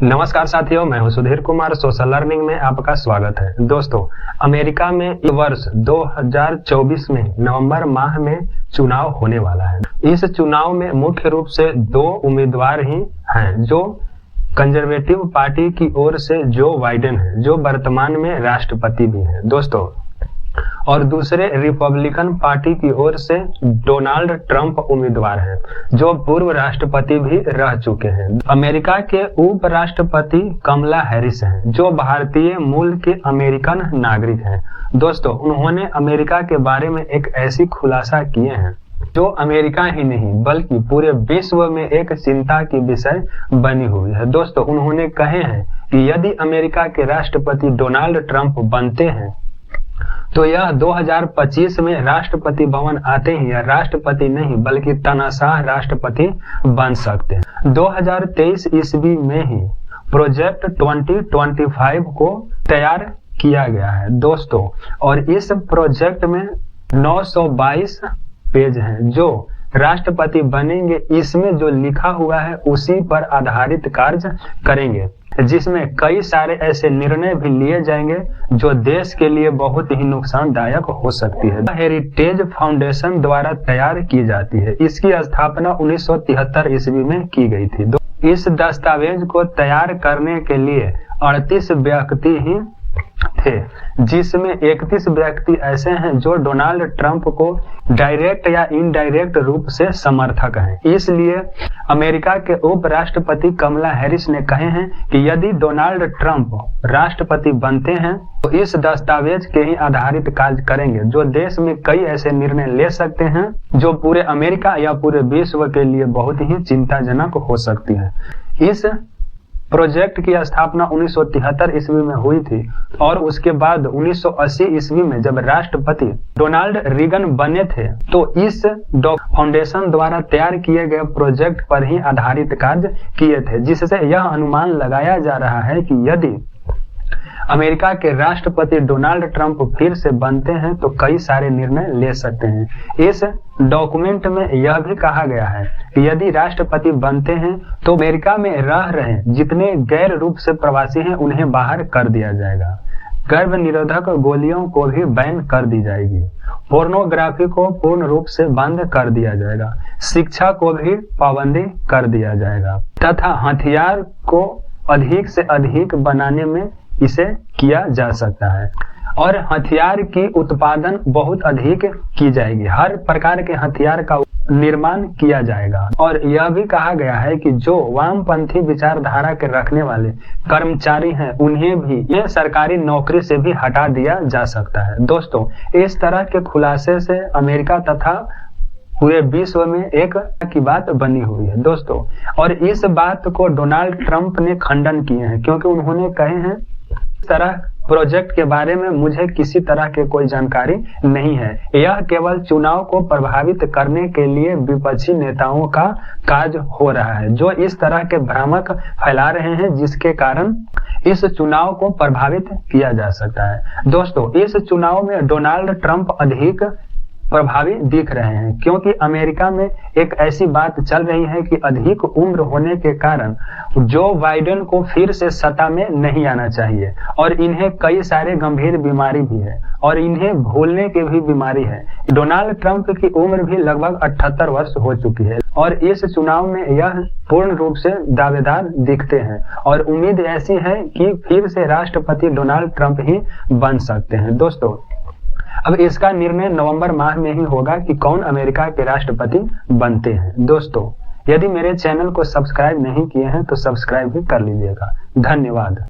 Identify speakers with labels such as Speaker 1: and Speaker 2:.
Speaker 1: नमस्कार साथियों, मैं हूं सुधीर कुमार। सोशल लर्निंग में आपका स्वागत है। दोस्तों, अमेरिका में इस वर्ष 2024 में नवंबर माह में चुनाव होने वाला है। इस चुनाव में मुख्य रूप से दो उम्मीदवार ही हैं, जो कंजर्वेटिव पार्टी की ओर से जो बाइडेन है, जो वर्तमान में राष्ट्रपति भी हैं दोस्तों, और दूसरे रिपब्लिकन पार्टी की ओर से डोनाल्ड ट्रंप उम्मीदवार हैं, जो पूर्व राष्ट्रपति भी रह चुके हैं। अमेरिका के उपराष्ट्रपति कमला हैरिस हैं, जो भारतीय मूल के अमेरिकन नागरिक हैं। दोस्तों, उन्होंने अमेरिका के बारे में एक ऐसी खुलासा किए हैं जो अमेरिका ही नहीं बल्कि पूरे विश्व में एक चिंता की विषय बनी हुई है। दोस्तों, उन्होंने कहे हैं कि यदि अमेरिका के राष्ट्रपति डोनाल्ड ट्रंप बनते हैं तो यह 2025 में राष्ट्रपति भवन आते ही या राष्ट्रपति नहीं बल्कि तानाशाह राष्ट्रपति बन सकते हैं। 2023 ईस्वी में ही प्रोजेक्ट 2025 को तैयार किया गया है दोस्तों, और इस प्रोजेक्ट में 922 पेज हैं जो राष्ट्रपति बनेंगे। इसमें जो लिखा हुआ है उसी पर आधारित कार्य करेंगे, जिसमें कई सारे ऐसे निर्णय भी लिए जाएंगे जो देश के लिए बहुत ही नुकसानदायक हो सकती है। हेरिटेज फाउंडेशन द्वारा तैयार की जाती है। इसकी स्थापना 1973 ईस्वी में की गई थी। इस दस्तावेज को तैयार करने के लिए 38 व्यक्ति ही थे, जिसमें 31 व्यक्ति ऐसे हैं जो डोनाल्ड ट्रंप को डायरेक्ट या इनडायरेक्ट रूप से समर्थक हैं। इसलिए अमेरिका के उपराष्ट्रपति कमला हैरिस ने कहे हैं कि यदि डोनाल्ड ट्रंप राष्ट्रपति बनते हैं तो इस दस्तावेज के ही आधारित कार्य करेंगे, जो देश में कई ऐसे निर्णय ले सकते हैं जो पूरे अमेरिका या पूरे विश्व के लिए बहुत ही चिंताजनक हो सकती है। इस प्रोजेक्ट की स्थापना 1973 ईस्वी में हुई थी और उसके बाद 1980 ईस्वी में जब राष्ट्रपति डोनाल्ड रीगन बने थे तो इस फाउंडेशन द्वारा तैयार किए गए प्रोजेक्ट पर ही आधारित कार्य किए थे, जिससे यह अनुमान लगाया जा रहा है कि यदि अमेरिका के राष्ट्रपति डोनाल्ड ट्रंप फिर से बनते हैं तो कई सारे निर्णय ले सकते हैं। इस डॉक्यूमेंट में यह भी कहा गया है कि यदि राष्ट्रपति बनते हैं तो अमेरिका में रह रहे जितने गैर रूप से प्रवासी हैं उन्हें बाहर कर दिया जाएगा। गर्भ निरोधक गोलियों को भी बैन कर दी जाएगी। पोर्नोग्राफी को पूर्ण रूप से बंद कर दिया जाएगा। शिक्षा को भी पाबंदी कर दिया जाएगा तथा हथियार को अधिक से अधिक बनाने में इसे किया जा सकता है और हथियार की उत्पादन बहुत अधिक की जाएगी। हर प्रकार के हथियार का निर्माण किया जाएगा। और यह भी कहा गया है कि जो वामपंथी विचारधारा के रखने वाले कर्मचारी हैं उन्हें भी ये सरकारी नौकरी से भी हटा दिया जा सकता है। दोस्तों, इस तरह के खुलासे से अमेरिका तथा पूरे विश्व में एक की बात बनी हुई है दोस्तों, और इस बात को डोनाल्ड ट्रंप ने खंडन किए हैं, क्योंकि उन्होंने कहे हैं इस तरह प्रोजेक्ट के बारे में मुझे किसी तरह के कोई जानकारी नहीं है। यह केवल चुनाव को प्रभावित करने के लिए विपक्षी नेताओं का कार्य हो रहा है, जो इस तरह के भ्रामक फैला रहे हैं, जिसके कारण इस चुनाव को प्रभावित किया जा सकता है। दोस्तों, इस चुनाव में डोनाल्ड ट्रंप अधिक प्रभावी दिख रहे हैं, क्योंकि अमेरिका में एक ऐसी बात चल रही है कि अधिक उम्र होने के कारण जो बाइडेन को फिर से सत्ता में नहीं आना चाहिए और इन्हें कई सारे गंभीर बीमारी भी है और इन्हें भूलने की भी बीमारी है। डोनाल्ड ट्रंप की उम्र भी लगभग 78 वर्ष हो चुकी है और इस चुनाव में यह पूर्ण रूप से दावेदार दिखते हैं और उम्मीद ऐसी है कि फिर से राष्ट्रपति डोनाल्ड ट्रंप ही बन सकते हैं। दोस्तों, अब इसका निर्णय नवंबर माह में ही होगा कि कौन अमेरिका के राष्ट्रपति बनते हैं। दोस्तों, यदि मेरे चैनल को सब्सक्राइब नहीं किए हैं तो सब्सक्राइब भी कर लीजिएगा। धन्यवाद।